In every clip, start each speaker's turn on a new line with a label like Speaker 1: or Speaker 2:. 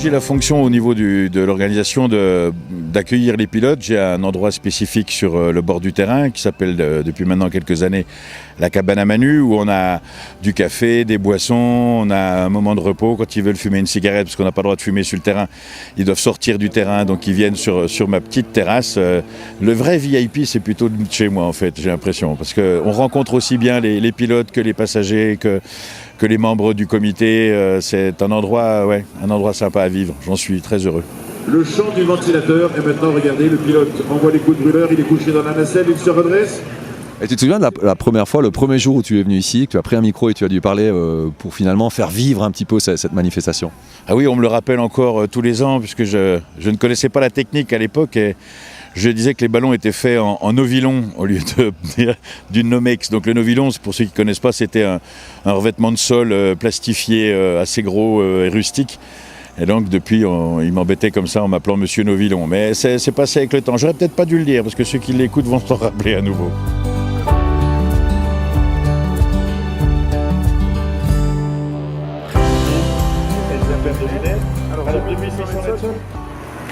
Speaker 1: j'ai la fonction au niveau de l'organisation d'accueillir les pilotes. J'ai un endroit spécifique sur le bord du terrain qui s'appelle depuis maintenant quelques années la cabane à Manu, où on a du café, des boissons, on a un moment de repos quand ils veulent fumer une cigarette, parce qu'on n'a pas le droit de fumer sur le terrain. Ils doivent sortir du terrain, donc ils viennent sur ma petite terrasse. Le vrai VIP, c'est plutôt de chez moi en fait, j'ai l'impression, parce qu'on rencontre aussi bien les pilotes que les passagers, que les membres du comité. C'est un endroit sympa à vivre, j'en suis très heureux.
Speaker 2: Le chant du ventilateur, et maintenant regardez, le pilote envoie les coups de brûleur, il est couché dans la nacelle, il se redresse.
Speaker 3: Et tu te souviens de la première fois, le premier jour où tu es venu ici, que tu as pris un micro et tu as dû parler pour finalement faire vivre un petit peu cette manifestation?
Speaker 1: Ah oui, on me le rappelle encore tous les ans, puisque je ne connaissais pas la technique à l'époque, et je disais que les ballons étaient faits en Novilon au lieu d'une Nomex. Donc le Novilon, pour ceux qui ne connaissent pas, c'était un revêtement de sol plastifié assez gros et rustique. Et donc depuis, il m'embêtait comme ça en m'appelant Monsieur Novilon. Mais c'est passé avec le temps. J'aurais peut-être pas dû le dire, parce que ceux qui l'écoutent vont s'en rappeler à nouveau.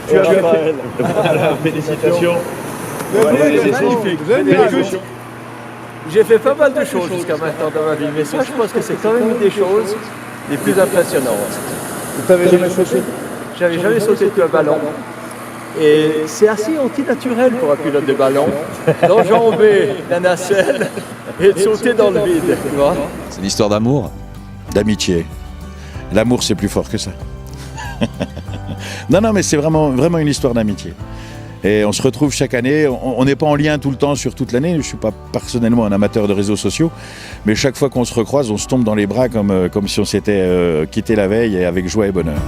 Speaker 2: Tu as fait. Félicitations.
Speaker 4: J'ai fait pas mal de choses jusqu'à maintenant dans ma vie, mais ça, je pense que c'est quand même une des choses les plus impressionnantes.
Speaker 2: Tu n'avais jamais sauté?
Speaker 4: J'avais jamais sauté depuis un ballon. Et c'est assez antinaturel pour un pilote de ballon d'enjamber la nacelle et de sauter dans le vide. Tu vois?
Speaker 3: C'est une histoire d'amour?
Speaker 1: D'amitié. L'amour, c'est plus fort que ça. Non, mais c'est vraiment une histoire d'amitié. Et on se retrouve chaque année. On n'est pas en lien tout le temps sur toute l'année. Je ne suis pas personnellement un amateur de réseaux sociaux. Mais chaque fois qu'on se recroise, on se tombe dans les bras comme si on s'était quitté la veille, et avec joie et bonheur.